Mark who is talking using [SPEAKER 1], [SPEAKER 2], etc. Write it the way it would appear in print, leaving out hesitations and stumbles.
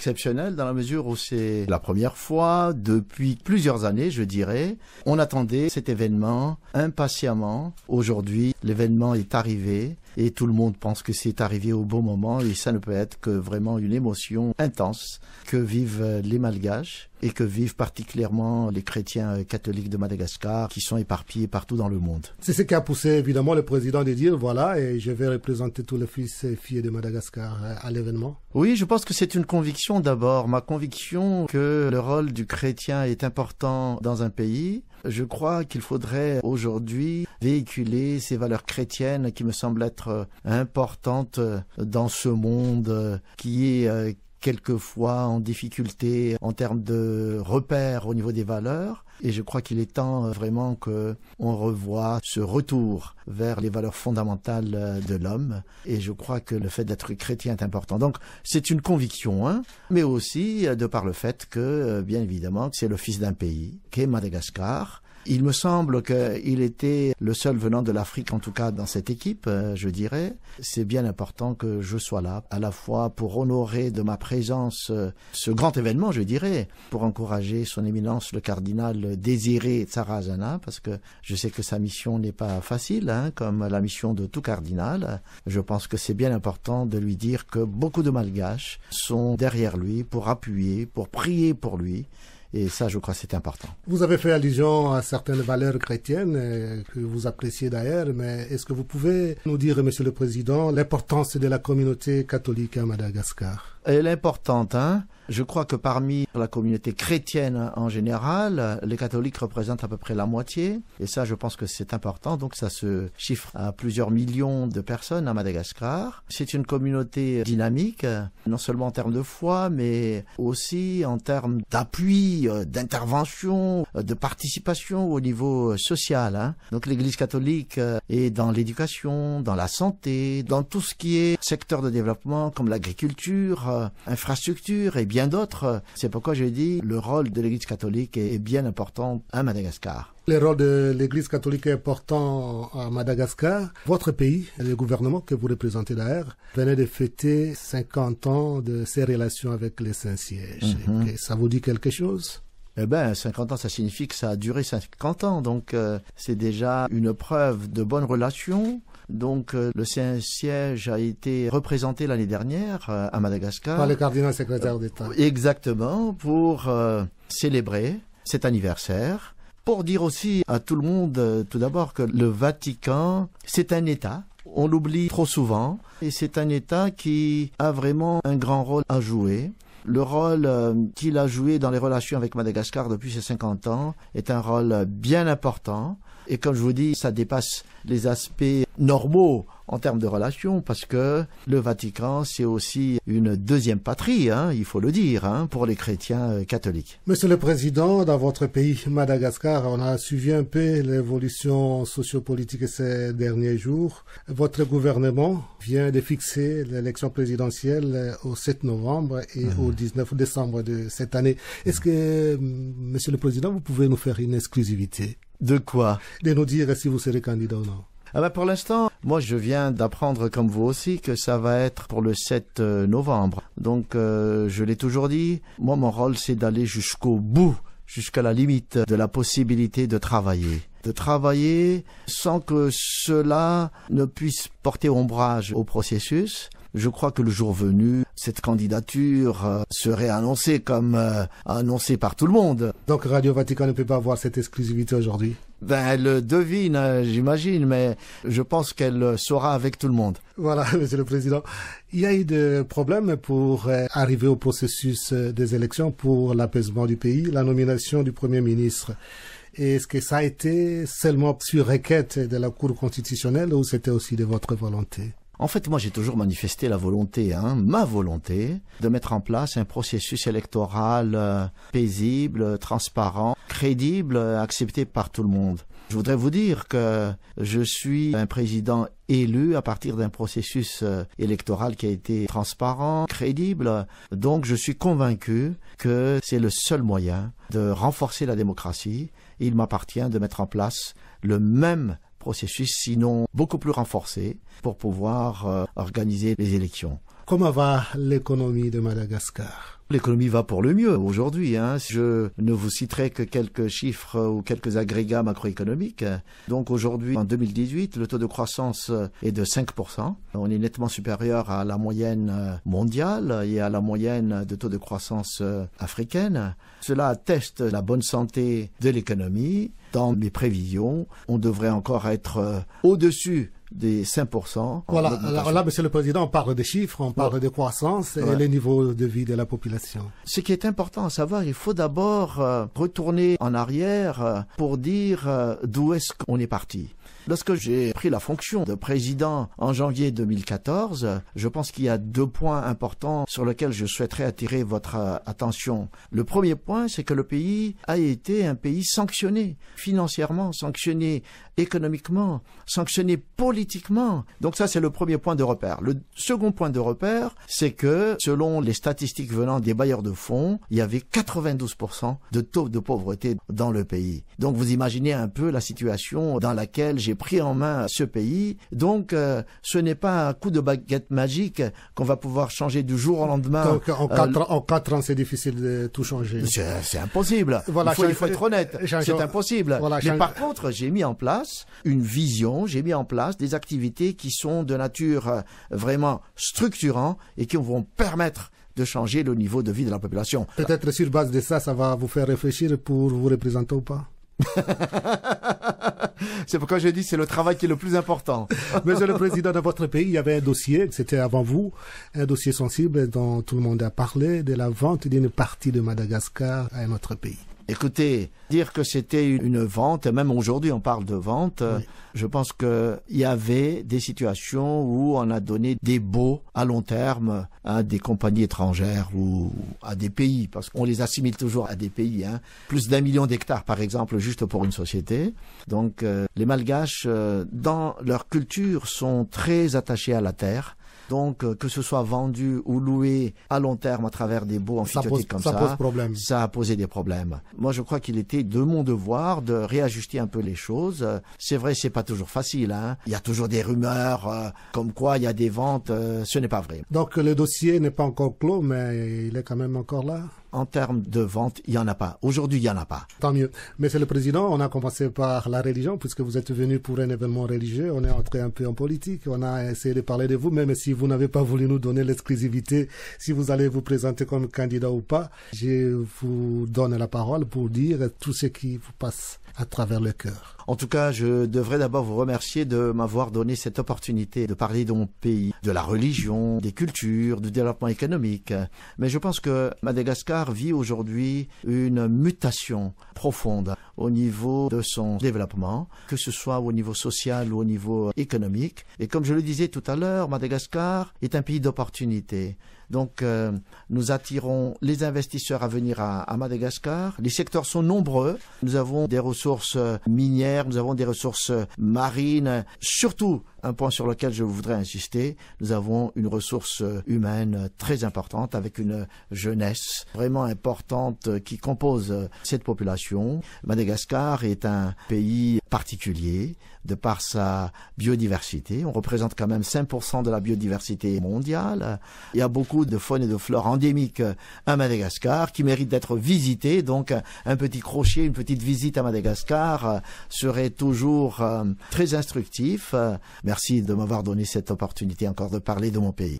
[SPEAKER 1] exceptionnel dans la mesure où c'est la première fois depuis plusieurs années, je dirais. On attendait cet événement impatiemment. Aujourd'hui, l'événement est arrivé et tout le monde pense que c'est arrivé au bon moment et ça ne peut être que vraiment une émotion intense que vivent les Malgaches et que vivent particulièrement les chrétiens catholiques de Madagascar qui sont éparpillés partout dans le monde.
[SPEAKER 2] C'est ce qui a poussé évidemment le président de dire voilà, et je vais représenter tous les fils et filles de Madagascar à l'événement.
[SPEAKER 1] Oui, je pense que c'est une conviction d'abord. Ma conviction que le rôle du chrétien est important dans un pays. Je crois qu'il faudrait aujourd'hui véhiculer ces valeurs chrétiennes qui me semblent être importantes dans ce monde qui est quelquefois en difficulté en termes de repères au niveau des valeurs. Et je crois qu'il est temps vraiment qu'on revoie ce retour vers les valeurs fondamentales de l'homme. Et je crois que le fait d'être chrétien est important. Donc c'est une conviction, mais aussi de par le fait que, bien évidemment, c'est le fils d'un pays, qu'est Madagascar. Il me semble qu'il était le seul venant de l'Afrique, en tout cas dans cette équipe, je dirais. C'est bien important que je sois là, à la fois pour honorer de ma présence ce grand événement, je dirais, pour encourager son éminence le cardinal Désiré Tsarazana, parce que je sais que sa mission n'est pas facile, comme la mission de tout cardinal. Je pense que c'est bien important de lui dire que beaucoup de Malgaches sont derrière lui pour appuyer, pour prier pour lui. Et ça, je crois, c'est important.
[SPEAKER 2] Vous avez fait allusion à certaines valeurs chrétiennes que vous appréciez d'ailleurs, mais est-ce que vous pouvez nous dire, Monsieur le Président, l'importance de la communauté catholique à Madagascar?
[SPEAKER 1] Elle est importante, Je crois que parmi la communauté chrétienne en général, les catholiques représentent à peu près la moitié. Et ça, je pense que c'est important. Donc ça se chiffre à plusieurs millions de personnes à Madagascar. C'est une communauté dynamique, non seulement en termes de foi, mais aussi en termes d'appui, d'intervention, de participation au niveau social. Donc l'Église catholique est dans l'éducation, dans la santé, dans tout ce qui est secteur de développement comme l'agriculture, infrastructure et bien d'autres. C'est pourquoi je dis le rôle de l'Église catholique est bien important à Madagascar.
[SPEAKER 2] Le rôle de l'Église catholique est important à Madagascar. Votre pays, le gouvernement que vous représentez d'ailleurs, venait de fêter 50 ans de ses relations avec les Saint-Siège. Et ça vous dit quelque chose?
[SPEAKER 1] Eh ben, 50 ans, ça signifie que ça a duré 50 ans. Donc, c'est déjà une preuve de bonnes relations. Donc, le Saint-Siège a été représenté l'année dernière à Madagascar.
[SPEAKER 2] Par le cardinal secrétaire d'État.
[SPEAKER 1] Exactement, pour célébrer cet anniversaire. Pour dire aussi à tout le monde, tout d'abord, que le Vatican, c'est un État. On l'oublie trop souvent. Et c'est un État qui a vraiment un grand rôle à jouer. Le rôle qu'il a joué dans les relations avec Madagascar depuis ces 50 ans est un rôle bien important. Et comme je vous dis, ça dépasse les aspects normaux en termes de relations, parce que le Vatican, c'est aussi une deuxième patrie, il faut le dire, pour les chrétiens catholiques.
[SPEAKER 2] Monsieur le Président, dans votre pays, Madagascar, on a suivi un peu l'évolution sociopolitique ces derniers jours. Votre gouvernement vient de fixer l'élection présidentielle au 7 novembre et au 19 décembre de cette année. Est-ce que, Monsieur le Président, vous pouvez nous faire une exclusivité?
[SPEAKER 1] De quoi?
[SPEAKER 2] De nous dire si vous serez candidat ou non.
[SPEAKER 1] Pour l'instant, moi je viens d'apprendre comme vous aussi que ça va être pour le 7 novembre. Donc je l'ai toujours dit, moi mon rôle c'est d'aller jusqu'au bout, jusqu'à la limite de la possibilité de travailler. De travailler sans que cela ne puisse porter ombrage au processus. Je crois que le jour venu, cette candidature serait annoncée comme annoncée par tout le monde.
[SPEAKER 2] Donc Radio Vatican ne peut pas avoir cette exclusivité aujourd'hui?
[SPEAKER 1] Elle le devine, j'imagine, mais je pense qu'elle sera avec tout le monde.
[SPEAKER 2] Voilà, Monsieur le Président. Il y a eu des problèmes pour arriver au processus des élections pour l'apaisement du pays, la nomination du Premier ministre. Est-ce que ça a été seulement sur requête de la Cour constitutionnelle ou c'était aussi de votre volonté?
[SPEAKER 1] En fait, moi, j'ai toujours manifesté la volonté, ma volonté, de mettre en place un processus électoral paisible, transparent, crédible, accepté par tout le monde. Je voudrais vous dire que je suis un président élu à partir d'un processus électoral qui a été transparent, crédible. Donc, je suis convaincu que c'est le seul moyen de renforcer la démocratie. Il m'appartient de mettre en place le même processus, sinon beaucoup plus renforcé, pour pouvoir organiser les élections.
[SPEAKER 2] Comment va l'économie de Madagascar?
[SPEAKER 1] L'économie va pour le mieux aujourd'hui. Je ne vous citerai que quelques chiffres ou quelques agrégats macroéconomiques. Donc aujourd'hui, en 2018, le taux de croissance est de 5%. On est nettement supérieur à la moyenne mondiale et à la moyenne de taux de croissance africaine. Cela atteste la bonne santé de l'économie. Dans mes prévisions, on devrait encore être au-dessus des 5%.
[SPEAKER 2] Voilà, là, Monsieur le Président, on parle des chiffres, on parle de croissance et les niveaux de vie de la population.
[SPEAKER 1] Ce qui est important à savoir, il faut d'abord retourner en arrière pour dire d'où est-ce qu'on est parti. Lorsque j'ai pris la fonction de président en janvier 2014, je pense qu'il y a 2 points importants sur lesquels je souhaiterais attirer votre attention. Le premier point, c'est que le pays a été un pays sanctionné financièrement, sanctionné économiquement, sanctionné politiquement. Donc ça, c'est le premier point de repère. Le second point de repère, c'est que selon les statistiques venant des bailleurs de fonds, il y avait 92% de taux de pauvreté dans le pays. Donc vous imaginez un peu la situation dans laquelle j'ai pris en main ce pays. Donc ce n'est pas un coup de baguette magique qu'on va pouvoir changer du jour au lendemain.
[SPEAKER 2] Donc en 4 ans, c'est difficile de tout changer.
[SPEAKER 1] C'est impossible. Voilà, il faut être honnête. C'est impossible. Voilà, mais par contre, j'ai mis en place une vision, j'ai mis en place des activités qui sont de nature vraiment structurante et qui vont permettre de changer le niveau de vie de la population.
[SPEAKER 2] Peut-être sur base de ça, ça va vous faire réfléchir pour vous représenter ou pas?
[SPEAKER 1] C'est pourquoi je dis c'est le travail qui est le plus important.
[SPEAKER 2] Monsieur le Président, de votre pays, il y avait un dossier, c'était avant vous, un dossier sensible dont tout le monde a parlé, de la vente d'une partie de Madagascar à un autre pays.
[SPEAKER 1] Écoutez, dire que c'était une vente, même aujourd'hui on parle de vente, oui. Je pense qu'il y avait des situations où on a donné des baux à long terme à des compagnies étrangères ou à des pays, parce qu'on les assimile toujours à des pays. Plus d'1 million d'hectares par exemple, juste pour une société. Donc les Malgaches, dans leur culture, sont très attachés à la terre. Donc, que ce soit vendu ou loué à long terme à travers des baux amphithéotiques comme ça,
[SPEAKER 2] pose problème.
[SPEAKER 1] Ça a posé des problèmes. Moi, je crois qu'il était de mon devoir de réajuster un peu les choses. C'est vrai, c'est pas toujours facile. Il y a toujours des rumeurs comme quoi il y a des ventes. Ce n'est pas vrai.
[SPEAKER 2] Donc, le dossier n'est pas encore clos, mais il est quand même encore là.
[SPEAKER 1] En termes de vente, il n'y en a pas. Aujourd'hui, il n'y en a pas.
[SPEAKER 2] Tant mieux. Monsieur le Président, on a commencé par la religion, puisque vous êtes venu pour un événement religieux. On est entré un peu en politique. On a essayé de parler de vous, même si vous n'avez pas voulu nous donner l'exclusivité, si vous allez vous présenter comme candidat ou pas. Je vous donne la parole pour dire tout ce qui vous passe à travers le cœur.
[SPEAKER 1] En tout cas, je devrais d'abord vous remercier de m'avoir donné cette opportunité de parler de mon pays, de la religion, des cultures, du développement économique. Mais je pense que Madagascar vit aujourd'hui une mutation profonde au niveau de son développement, que ce soit au niveau social ou au niveau économique. Et comme je le disais tout à l'heure, Madagascar est un pays d'opportunités. Donc, nous attirons les investisseurs à venir à Madagascar. Les secteurs sont nombreux. Nous avons des ressources minières, nous avons des ressources marines. Surtout, un point sur lequel je voudrais insister, nous avons une ressource humaine très importante avec une jeunesse vraiment importante qui compose cette population. Madagascar est un pays particulier de par sa biodiversité. On représente quand même 5% de la biodiversité mondiale. Il y a beaucoup de faune et de flore endémiques à Madagascar qui méritent d'être visitées. Donc un petit crochet, une petite visite à Madagascar serait toujours très instructif. Merci de m'avoir donné cette opportunité encore de parler de mon pays.